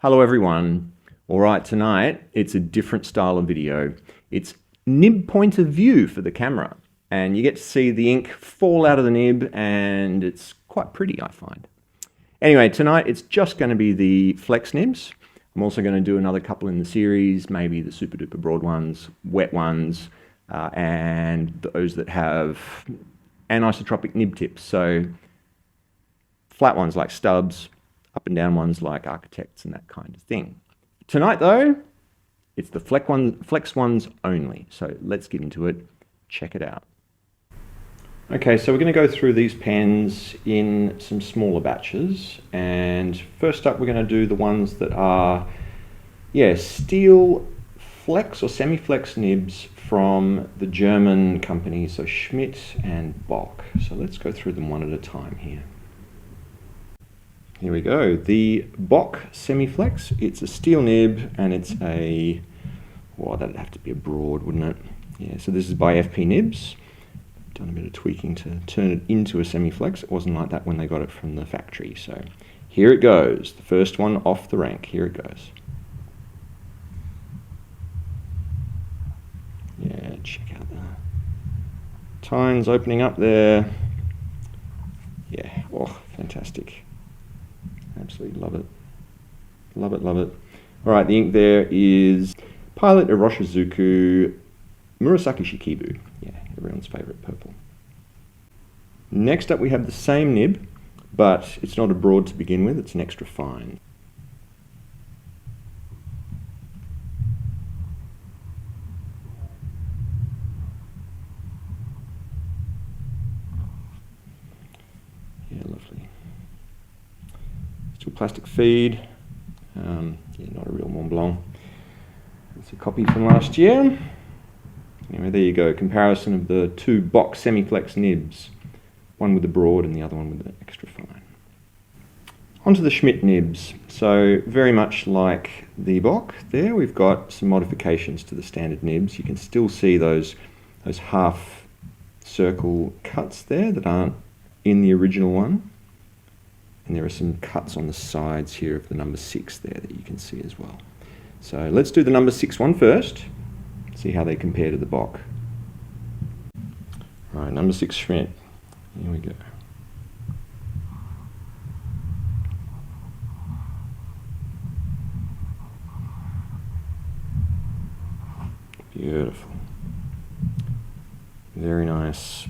Hello everyone. Alright, tonight it's a different style of video. It's nib point of view for the camera, and you get to see the ink fall out of the nib, and it's quite pretty, I find. Anyway, tonight it's just going to be the flex nibs. I'm also going to do another couple in the series, maybe the super duper broad ones, wet ones, and those that have anisotropic nib tips. So flat ones like stubs, up and down ones like architects and that kind of thing. Tonight though, it's the flex ones only. So let's get into it. Check it out. Okay, so we're going to go through these pens in some smaller batches. And first up, we're going to do the ones that are, steel flex or semiflex nibs from the German company, so Schmidt and Bock. So let's go through them one at a time here. Here we go, the Bock semiflex. It's a steel nib and it's a, well, that'd have to be a broad, wouldn't it? Yeah, so this is by FP Nibs. Done a bit of tweaking to turn it into a semiflex. It wasn't like that when they got it from the factory. So here it goes, the first one off the rank. Here it goes. Yeah, check out the tines opening up there. Yeah, oh, fantastic. Absolutely love it. Love it, love it. All right, the ink there is Pilot Iroshizuku Murasaki Shikibu. Yeah, everyone's favorite purple. Next up we have the same nib, but it's not a broad to begin with, it's an extra fine. Yeah, lovely. Still plastic feed. Yeah, not a real Mont Blanc. It's a copy from last year. Anyway, there you go. Comparison of the two Bock semiflex nibs. One with the broad and the other one with the extra fine. Onto the Schmidt nibs. So very much like the Bock there, we've got some modifications to the standard nibs. You can still see those half circle cuts there that aren't in the original one. And there are some cuts on the sides here of the number 6 there that you can see as well. So let's do the number 6 one first. See how they compare to the Bock. Right, number 6 Schmidt. Here we go. Beautiful. Very nice.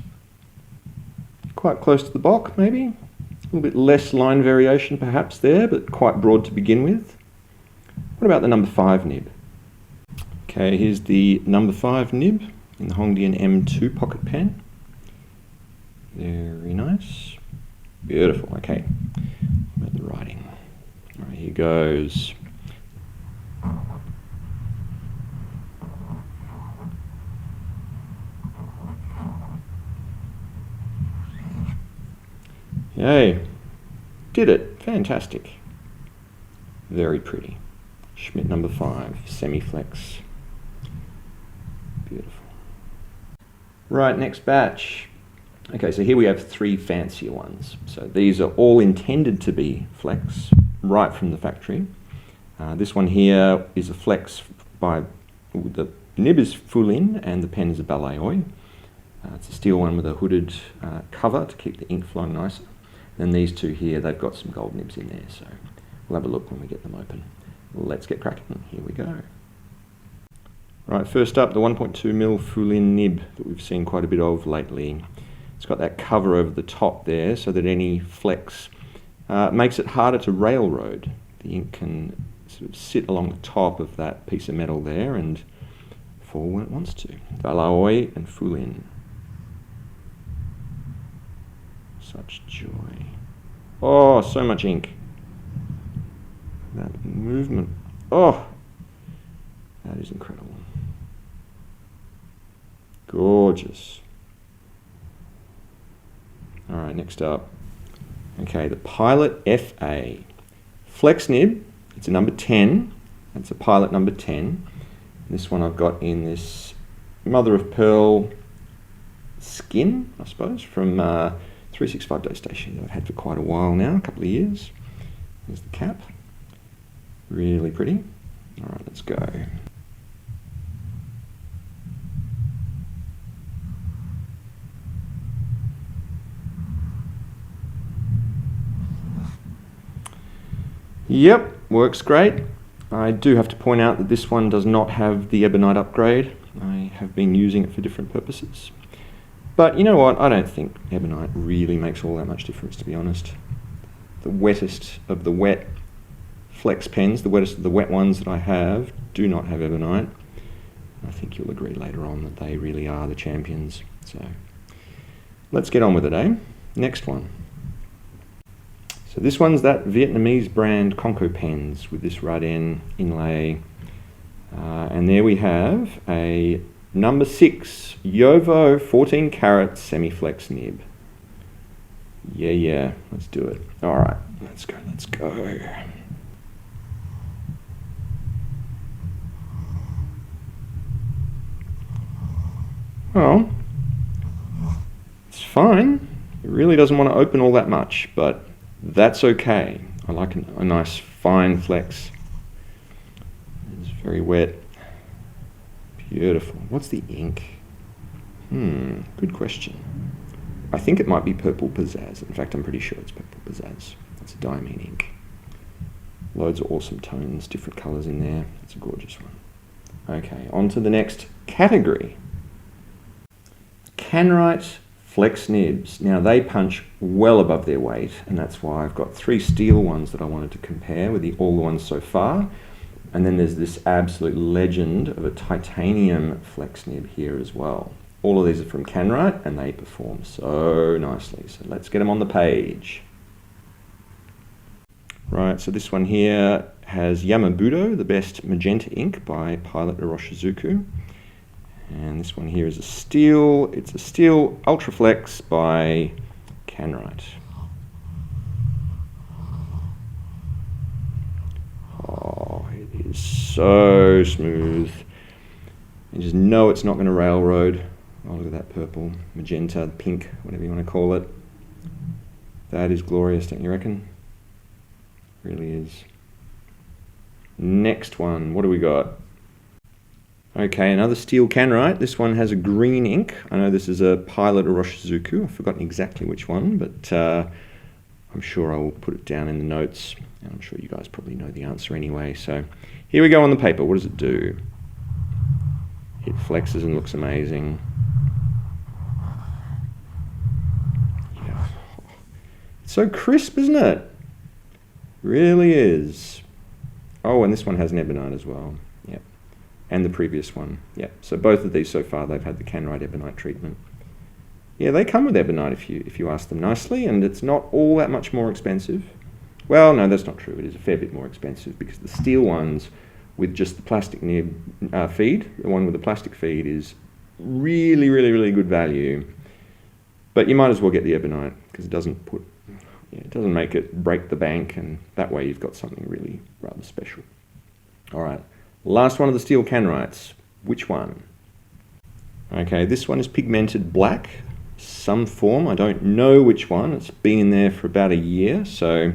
Quite close to the Bock, maybe. A little bit less line variation perhaps there, but quite broad to begin with. What about the number 5 nib? Okay, here's the number 5 nib in the Hongdian M2 pocket pen. Very nice. Beautiful, okay. What about the writing? All right, here goes. Yay, did it, fantastic. Very pretty. Schmidt number 5, semiflex. Beautiful. Right, next batch. Okay, so here we have 3 fancier ones. So these are all intended to be flex right from the factory. This one here is a flex by, the nib is Fulin and the pen is a Balayoi. It's a steel one with a hooded cover to keep the ink flowing nicer. And these two here, they've got some gold nibs in there, so we'll have a look when we get them open. Let's get cracking. Here we go. Right, first up, the 1.2mm Fulin nib that we've seen quite a bit of lately. It's got that cover over the top there so that any flex makes it harder to railroad. The ink can sort of sit along the top of that piece of metal there and fall when it wants to. Balayoi and Fulin. Such joy. Oh, so much ink. That movement. Oh, that is incredible. Gorgeous. All right, next up. Okay, the Pilot FA. Flex nib, it's a number 10. That's a Pilot number 10. This one I've got in this mother of pearl skin, I suppose, from 365 Day Station that I've had for quite a while now, a couple of years. There's the cap. Really pretty. All right, let's go. Yep, works great. I do have to point out that this one does not have the ebonite upgrade. I have been using it for different purposes. But you know what, I don't think ebonite really makes all that much difference, to be honest. The wettest of the wet flex pens, the wettest of the wet ones that I have, do not have ebonite. I think you'll agree later on that they really are the champions. So let's get on with it, eh? Next one. So this one's that Vietnamese brand Conco pens with this Raden inlay. And there we have a number 6 Jowo 14 karat semiflex nib. Yeah, let's do it. All right, let's go. Well, it's fine. It really doesn't want to open all that much, but that's okay. I like a nice fine flex. It's very wet. Beautiful. What's the ink? Good question. I think it might be purple pizzazz. In fact, I'm pretty sure it's purple pizzazz. It's a diamine ink. Loads of awesome tones, different colors in there. It's a gorgeous one. Okay, on to the next category. Canrite flex nibs. Now they punch well above their weight, and that's why I've got 3 steel ones that I wanted to compare with all the ones so far. And then there's this absolute legend of a titanium flex nib here as well. All of these are from Canrite and they perform so nicely. So let's get them on the page. Right, so this one here has Yamabudo, the best magenta ink by Pilot Iroshizuku. And this one here is a steel, it's a steel Ultraflex by Canrite. Oh, it is so smooth. You just know it's not going to railroad. Oh, look at that purple, magenta, pink, whatever you want to call it. That is glorious, don't you reckon? Really is. Next one, what do we got? Okay, another steel Canrite. This one has a green ink. I know this is a Pilot Iroshizuku. I've forgotten exactly which one, but I'm sure I will put it down in the notes. And I'm sure you guys probably know the answer anyway. So here we go on the paper. What does it do? It flexes and looks amazing. Yeah. It's so crisp, isn't it? Really is. Oh, and this one has an ebonite as well. Yep. And the previous one. Yep. So both of these so far, they've had the Canrite ebonite treatment. Yeah, they come with ebonite if you ask them nicely, and it's not all that much more expensive. Well, no, that's not true. It is a fair bit more expensive because the steel ones with just the plastic nib feed, the one with the plastic feed is really, really, really good value. But you might as well get the ebonite because it doesn't make it break the bank, and that way you've got something really rather special. All right, last one of the steel Canrites. Which one? Okay, this one is pigmented black, some form. I don't know which one. It's been in there for about a year, so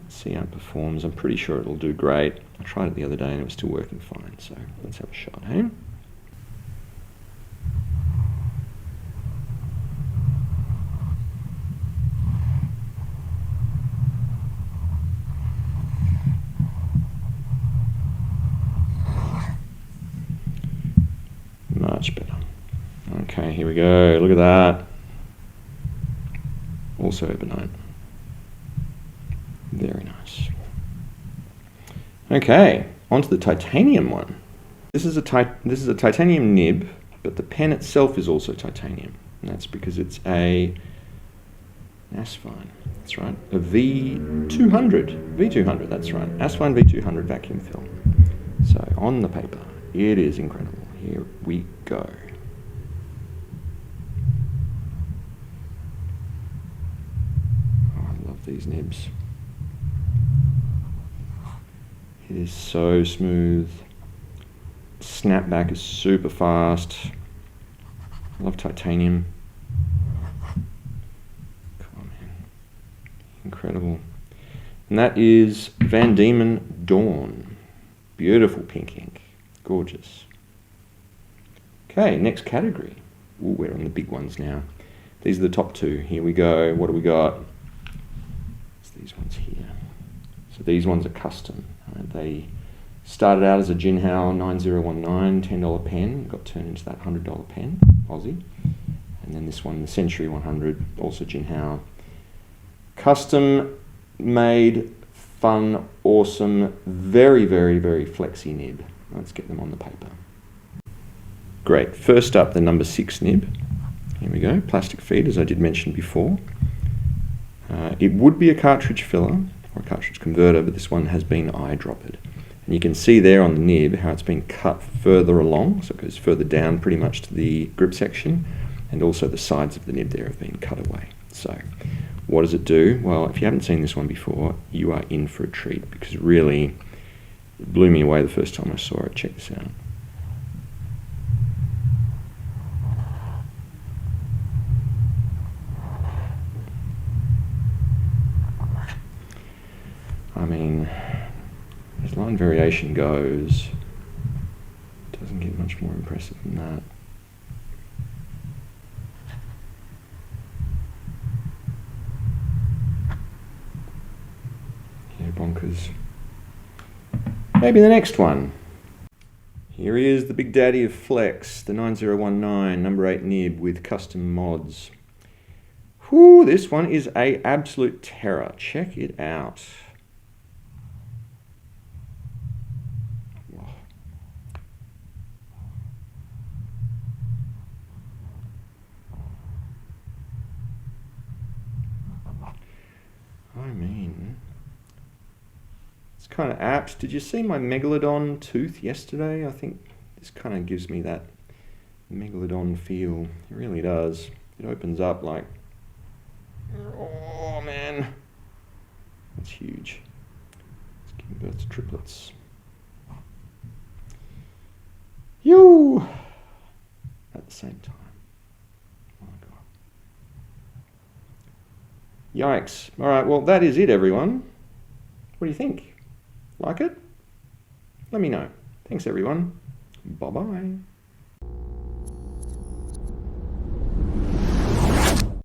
let's see how it performs. I'm pretty sure it'll do great. I tried it the other day and it was still working fine, so let's have a shot, hey? Much better. Okay, here we go. Look at that. Also ebonite. Very nice. Okay, onto the titanium one. This is a titanium nib, but the pen itself is also titanium. And that's because it's a Asfine. That's right. A V200. V200, that's right. Asfine V200 vacuum film. So on the paper, it is incredible. Here we go. Oh, I love these nibs. It is so smooth. Snapback is super fast. I love titanium. Come on, man. Incredible. And that is Van Diemen Dawn. Beautiful pink ink. Gorgeous. Okay, next category. Ooh, we're on the big ones now. These are the top two. Here we go. What do we got? It's these ones here. So these ones are custom. They started out as a Jinhao 9019 $10 pen. Got turned into that $100 pen, Aussie. And then this one, the Century 100, also Jinhao. Custom made, fun, awesome, very, very, very flexy nib. Let's get them on the paper. Great. First up, the number 6 nib. Here we go. Plastic feed, as I did mention before. It would be a cartridge filler or a cartridge converter, but this one has been eyedroppered. And you can see there on the nib how it's been cut further along, so it goes further down pretty much to the grip section, and also the sides of the nib there have been cut away. So what does it do? Well, if you haven't seen this one before, you are in for a treat, because really it blew me away the first time I saw it. Check this out. I mean, as line variation goes, it doesn't get much more impressive than that. Yeah, bonkers. Maybe the next one. Here he is, the big daddy of flex, the 9019 number 8 nib with custom mods. Whew, this one is a absolute terror. Check it out. I mean, it's kind of apt. Did you see my Megalodon tooth yesterday? I think this kind of gives me that Megalodon feel. It really does. It opens up like, oh man, that's huge. It's giving birth to triplets. You at the same time. Yikes. All right, well, that is it, everyone. What do you think? Like it? Let me know. Thanks, everyone. Bye-bye.